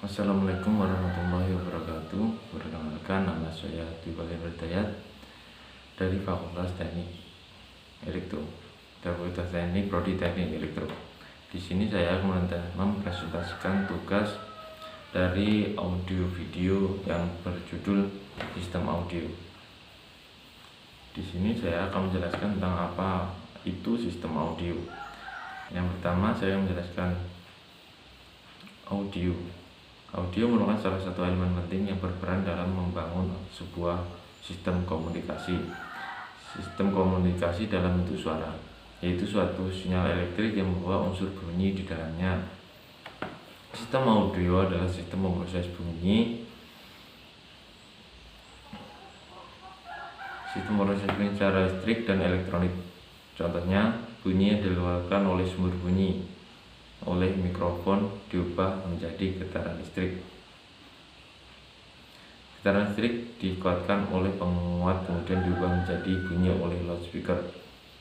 Assalamualaikum warahmatullahi wabarakatuh. Perkenalkan, nama saya Dwi Hidayat dari Fakultas Teknik Elektro, Fakultas Teknik Prodi Teknik Elektro. Di sini saya akan mempresentasikan tugas dari audio video yang berjudul sistem audio. Di sini saya akan menjelaskan tentang apa itu sistem audio. Yang pertama, saya menjelaskan audio. Audio merupakan salah satu elemen penting yang berperan dalam membangun sebuah sistem komunikasi. Sistem komunikasi dalam bentuk suara, yaitu suatu sinyal elektrik yang membawa unsur bunyi di dalamnya. Sistem audio adalah sistem memproses bunyi. Sistem memproses bunyi secara listrik dan elektronik. Contohnya, bunyi yang dikeluarkan oleh sumber bunyi oleh mikrofon diubah menjadi getaran listrik. Getaran listrik dikuatkan oleh penguat kemudian diubah menjadi bunyi oleh loudspeaker.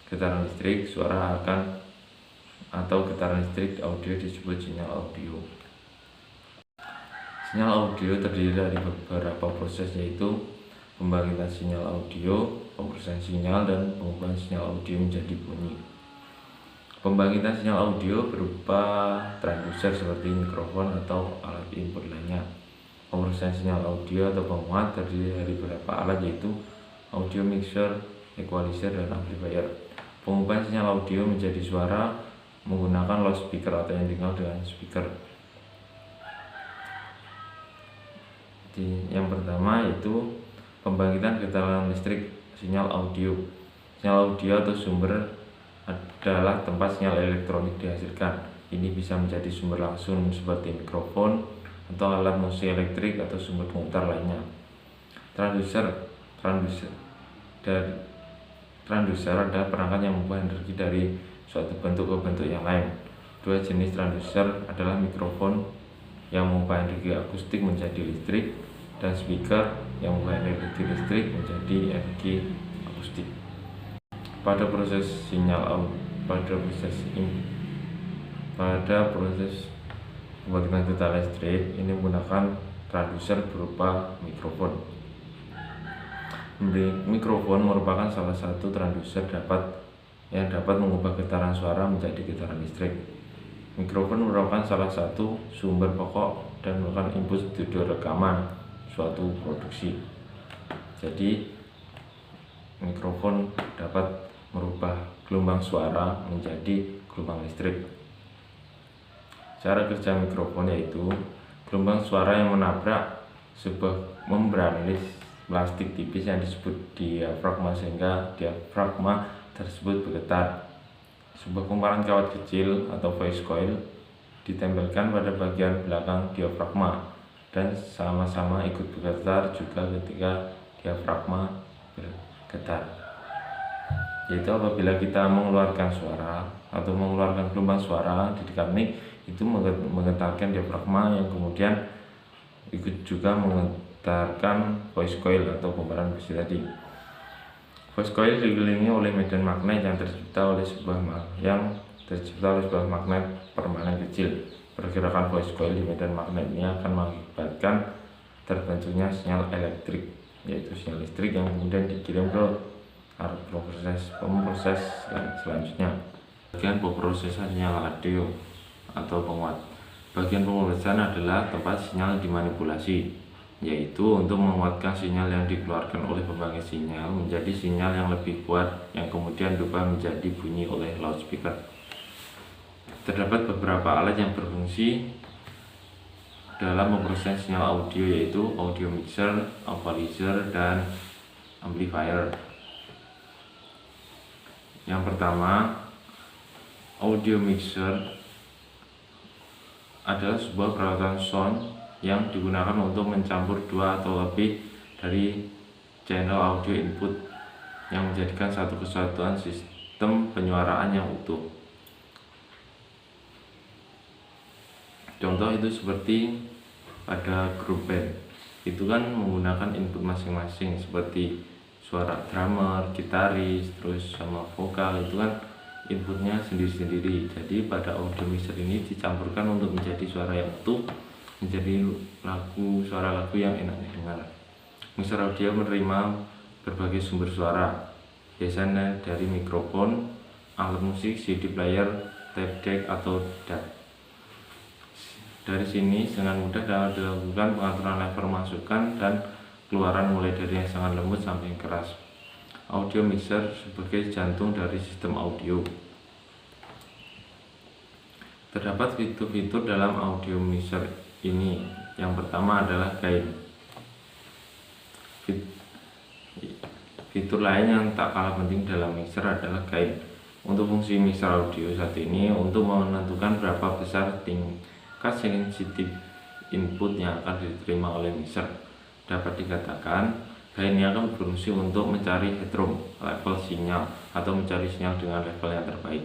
Getaran listrik suara atau getaran listrik audio disebut sinyal audio. Sinyal audio terdiri dari beberapa proses, yaitu pembangkitan sinyal audio, pemrosesan sinyal, dan pengubahan sinyal audio menjadi bunyi. Pembangkitan sinyal audio berupa transducer seperti mikrofon atau alat input lainnya. Pemrosesan sinyal audio atau penguat terdiri dari beberapa alat, yaitu audio mixer, equalizer, dan amplifier. Pengubahan sinyal audio menjadi suara menggunakan loudspeaker atau yang dikenal dengan speaker. Yang pertama yaitu pembangkitan getaran listrik sinyal audio. Sinyal audio atau sumber adalah tempat sinyal elektronik dihasilkan. Ini bisa menjadi sumber langsung seperti mikrofon atau alat musik elektrik atau sumber pemutar lainnya. Transducer adalah perangkat yang mengubah energi dari suatu bentuk ke bentuk yang lain. Dua jenis transducer adalah mikrofon yang mengubah energi akustik menjadi listrik, dan speaker yang mengubah energi listrik menjadi energi akustik. Pada proses pembangkitan getaran listrik ini menggunakan transducer berupa mikrofon. Mikrofon merupakan salah satu transducer yang dapat mengubah getaran suara menjadi getaran listrik. Mikrofon merupakan salah satu sumber pokok dan merupakan input studio rekaman suatu produksi. Jadi mikrofon dapat merubah gelombang suara menjadi gelombang listrik. Cara kerja mikrofon yaitu gelombang suara yang menabrak sebuah membran plastik tipis yang disebut diafragma, sehingga diafragma tersebut bergetar. Sebuah kumparan kawat kecil atau voice coil ditempelkan pada bagian belakang diafragma dan sama-sama ikut bergetar juga ketika diafragma bergetar. Yaitu apabila kita mengeluarkan suara atau mengeluarkan gelombang suara di dekat mic, itu menggetarkan diafragma yang kemudian ikut juga menggetarkan voice coil atau kumparan besi tadi. Voice coil dikelilingi oleh medan magnet yang tercipta oleh sebuah magnet permanen kecil. Pergerakan voice coil di medan magnet ini akan mengakibatkan terbentuknya sinyal elektrik, yaitu sinyal listrik yang kemudian dikirim ke pemproses selanjutnya. Bagian pemrosesan sinyal audio atau penguat. Bagian pemrosesan adalah tempat sinyal dimanipulasi, yaitu untuk menguatkan sinyal yang dikeluarkan oleh pembangkit sinyal menjadi sinyal yang lebih kuat yang kemudian berubah menjadi bunyi oleh loudspeaker. Terdapat beberapa alat yang berfungsi dalam memproses sinyal audio, yaitu audio mixer, equalizer, dan amplifier. Yang pertama, audio mixer adalah sebuah peralatan sound yang digunakan untuk mencampur dua atau lebih dari channel audio input yang menjadikan satu kesatuan sistem penyuaraan yang utuh. Contoh itu seperti pada grup band, itu kan menggunakan input masing-masing seperti suara drummer, gitaris, terus sama vokal, itu kan inputnya sendiri-sendiri. Jadi pada audio mixer ini dicampurkan untuk menjadi suara yang utuh menjadi suara lagu yang enak didengar. Mixer audio menerima berbagai sumber suara, biasanya dari mikrofon, alat musik, CD player, tape deck, atau DAC. Dari sini dengan mudah dapat dilakukan pengaturan level masukan dan keluaran mulai dari yang sangat lembut sampai yang keras. Audio mixer sebagai jantung dari sistem audio. Terdapat fitur-fitur dalam audio mixer ini. Yang pertama adalah gain. Fitur lain yang tak kalah penting dalam mixer adalah gain. Untuk fungsi mixer audio saat ini untuk menentukan berapa besar tingkat sensitif input yang akan diterima oleh mixer. Dapat dikatakan gain ini akan berfungsi untuk mencari headroom, level sinyal, atau mencari sinyal dengan level yang terbaik.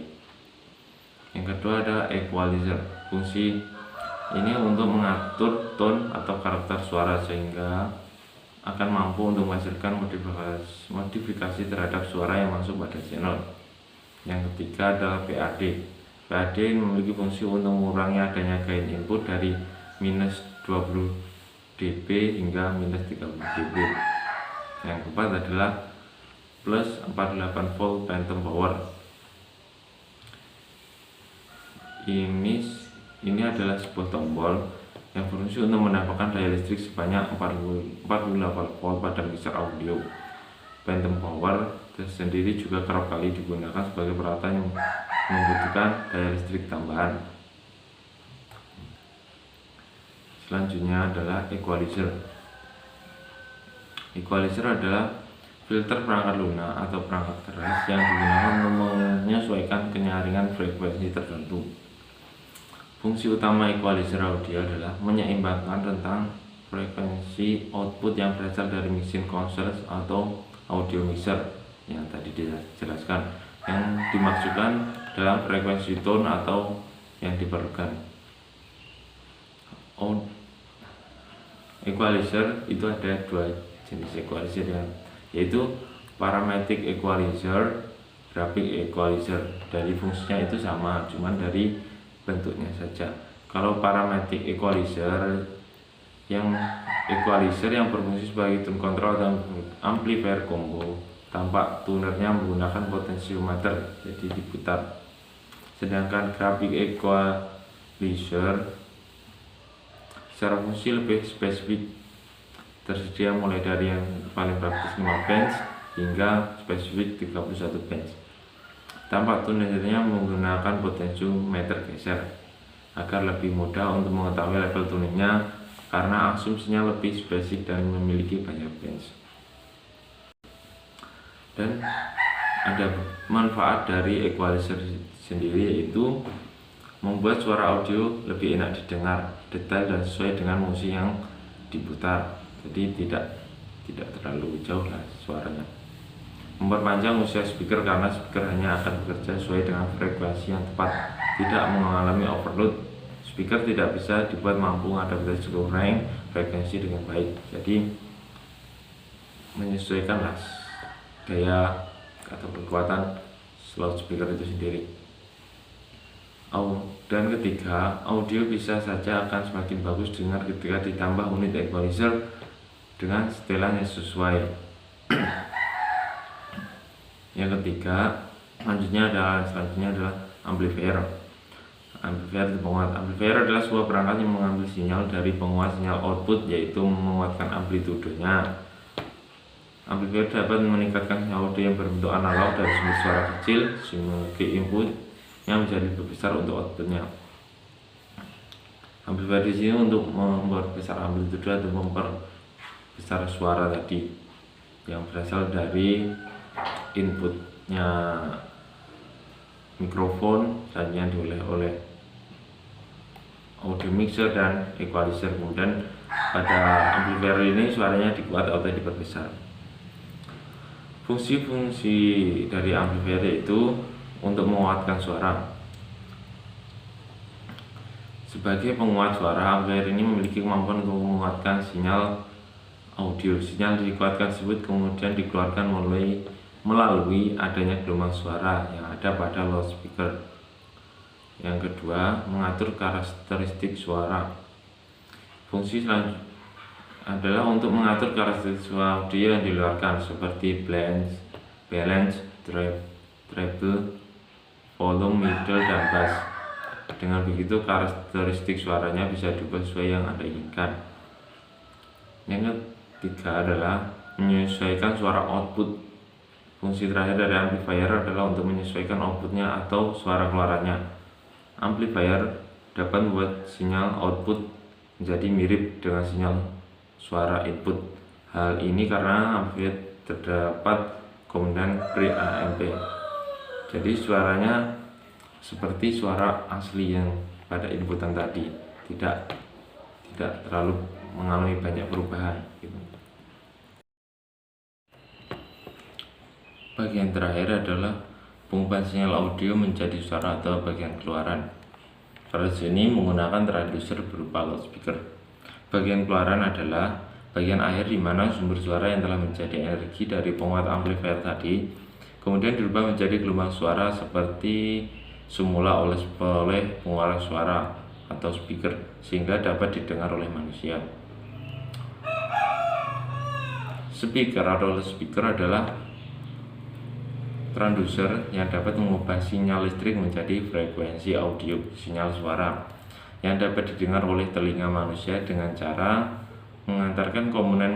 Yang kedua adalah equalizer. Fungsi ini untuk mengatur tone atau karakter suara sehingga akan mampu untuk menghasilkan modifikasi terhadap suara yang masuk pada channel. Yang ketiga adalah PAD. PAD memiliki fungsi untuk mengurangi adanya gain input dari minus 20 dB hingga minus 30 dB. Yang keempat adalah plus 48 volt phantom power. Ini adalah sebuah tombol yang berfungsi untuk menambahkan daya listrik sebanyak 48 volt pada mixer audio. Phantom power tersendiri juga kerap kali digunakan sebagai peralatan yang membutuhkan daya listrik tambahan. Selanjutnya adalah equalizer. Equalizer adalah filter perangkat lunak atau perangkat keras yang digunakan untuk menyesuaikan kenyaringan frekuensi tertentu. Fungsi utama equalizer audio adalah menyeimbangkan rentang frekuensi output yang berasal dari mesin konsol atau audio mixer yang tadi dijelaskan, yang dimaksudkan dalam frekuensi tone atau yang diperlukan. Equalizer itu ada dua jenis equalizer, yaitu parametric equalizer, graphic equalizer. Dari fungsinya itu sama, cuman dari bentuknya saja. Kalau parametric equalizer yang berfungsi sebagai tone control dan amplifier combo, tampak tunernya menggunakan potensiometer, jadi diputar. Sedangkan graphic equalizer secara fungsi lebih spesifik, tersedia mulai dari yang paling praktis 5 bands hingga spesifik 31 bands. Tampak tunernya menggunakan potensiometer geser agar lebih mudah untuk mengetahui level tuningnya karena asumsinya lebih spesifik dan memiliki banyak bands. Dan ada manfaat dari equalizer sendiri, yaitu membuat suara audio lebih enak didengar, detail dan sesuai dengan musik yang diputar. Jadi tidak terlalu jauh lah suaranya. Memperpanjang usia speaker karena speaker hanya akan bekerja sesuai dengan frekuensi yang tepat, tidak mengalami overload. Speaker tidak bisa dibuat mampu mengadaptasi seluruh range frekuensi dengan baik. Jadi menyesuaikanlah daya atau kekuatan slot speaker itu sendiri. Dan ketiga, audio bisa saja akan semakin bagus dengar ketika ditambah unit equalizer dengan setelan yang sesuai. Yang ketiga, selanjutnya adalah amplifier. Amplifier adalah sebuah perangkat yang mengambil sinyal dari penguat sinyal output, yaitu menguatkan amplitudenya. Amplifier dapat meningkatkan sinyal audio yang berbentuk analog dari sumber suara kecil sebagai input yang menjadi lebih besar untuk outputnya. Amplifier di sini untuk memperbesar amplitude atau memperbesar suara tadi yang berasal dari inputnya mikrofon dan yang diolah oleh audio mixer dan equalizer. Kemudian pada amplifier ini suaranya dikuat atau diperbesar. Fungsi-fungsi dari amplifier itu untuk menguatkan suara. Sebagai penguat suara, amplifier ini memiliki kemampuan untuk menguatkan sinyal audio. Sinyal dikuatkan tersebut kemudian dikeluarkan melalui adanya gelombang suara yang ada pada loudspeaker. Yang kedua, mengatur karakteristik suara. Fungsi selanjutnya adalah untuk mengatur karakteristik audio yang dikeluarkan seperti balance, treble, volume, middle, dan bass. Dengan begitu karakteristik suaranya bisa diubah sesuai yang Anda inginkan. Yang ketiga adalah menyesuaikan suara output. Fungsi terakhir dari amplifier adalah untuk menyesuaikan outputnya atau suara keluarannya. Amplifier dapat membuat sinyal output menjadi mirip dengan sinyal suara input. Hal ini karena amplifier terdapat komponen pre-amp. Jadi suaranya seperti suara asli yang pada inputan tadi, tidak terlalu mengalami banyak perubahan gitu. Bagian terakhir adalah pengubahan sinyal audio menjadi suara atau bagian keluaran. Pada sini menggunakan transducer berupa loudspeaker. Bagian keluaran adalah bagian akhir di mana sumber suara yang telah menjadi energi dari penguat amplifier tadi kemudian dirubah menjadi gelombang suara seperti semula oleh pengeluaran suara atau speaker sehingga dapat didengar oleh manusia. Speaker atau loudspeaker adalah transducer yang dapat mengubah sinyal listrik menjadi frekuensi audio, sinyal suara yang dapat didengar oleh telinga manusia dengan cara menggetarkan komponen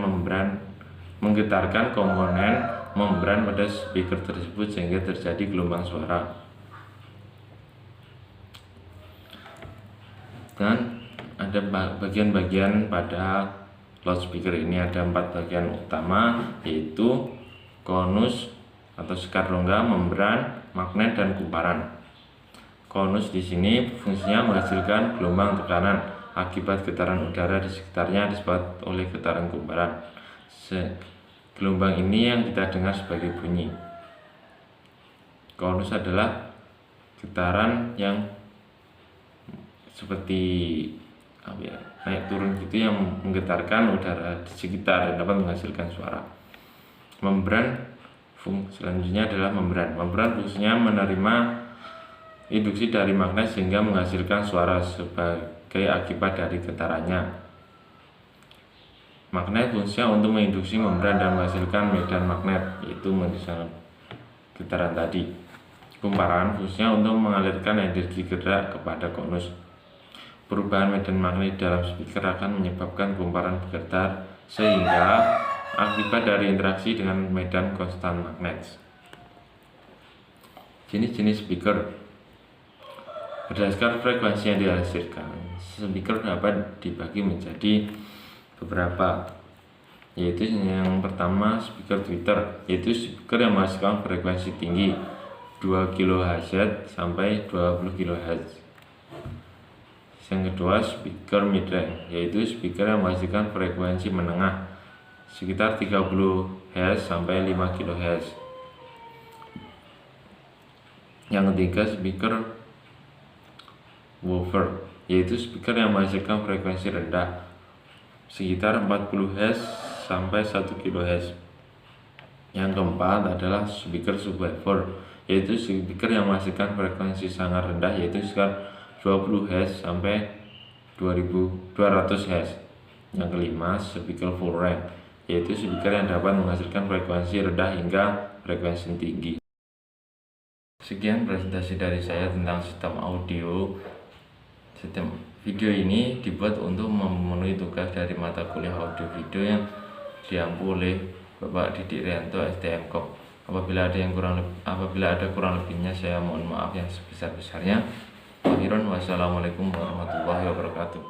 membran pada speaker tersebut sehingga terjadi gelombang suara. Dan ada bagian-bagian pada loudspeaker ini, ada 4 bagian utama, yaitu konus atau sekat rongga, membran, magnet, dan kumparan. Konus di sini fungsinya menghasilkan gelombang tekanan akibat getaran udara di sekitarnya disebut oleh getaran kumparan. Gelombang ini yang kita dengar sebagai bunyi. Konus adalah getaran yang seperti naik turun gitu yang menggetarkan udara di sekitar dan dapat menghasilkan suara. Membran selanjutnya adalah membran. Membran fungsinya menerima induksi dari magnet sehingga menghasilkan suara sebagai akibat dari getarannya. Magnet fungsinya untuk menginduksi membran dan menghasilkan medan magnet, yaitu menghasilkan getaran tadi. Kumparan fungsinya untuk mengalirkan energi gerak kepada konus. Perubahan medan magnet dalam speaker akan menyebabkan kumparan bergetar sehingga akibat dari interaksi dengan medan konstan magnet. Jenis-jenis speaker berdasarkan frekuensi yang dihasilkan, speaker dapat dibagi menjadi beberapa, yaitu yang pertama speaker tweeter, yaitu speaker yang menghasilkan frekuensi tinggi 2 kHz sampai 20 kHz. Yang kedua speaker mid-range, yaitu speaker yang menghasilkan frekuensi menengah sekitar 30 Hz sampai 5 kHz. Yang ketiga speaker woofer, yaitu speaker yang menghasilkan frekuensi rendah sekitar 40 Hz sampai 1 kHz. Yang keempat adalah speaker subwoofer, yaitu speaker yang menghasilkan frekuensi sangat rendah yaitu sekitar 20 Hz sampai 2200 Hz. Yang kelima speaker full range, yaitu speaker yang dapat menghasilkan frekuensi rendah hingga frekuensi tinggi. Sekian presentasi dari saya tentang sistem audio. Sistem video ini dibuat untuk memenuhi tugas dari mata kuliah audio video yang diampu oleh Bapak Didik Rianto STMKOM. Apabila ada kurang lebihnya saya mohon maaf yang sebesar-besarnya. Wassalamualaikum warahmatullahi wabarakatuh.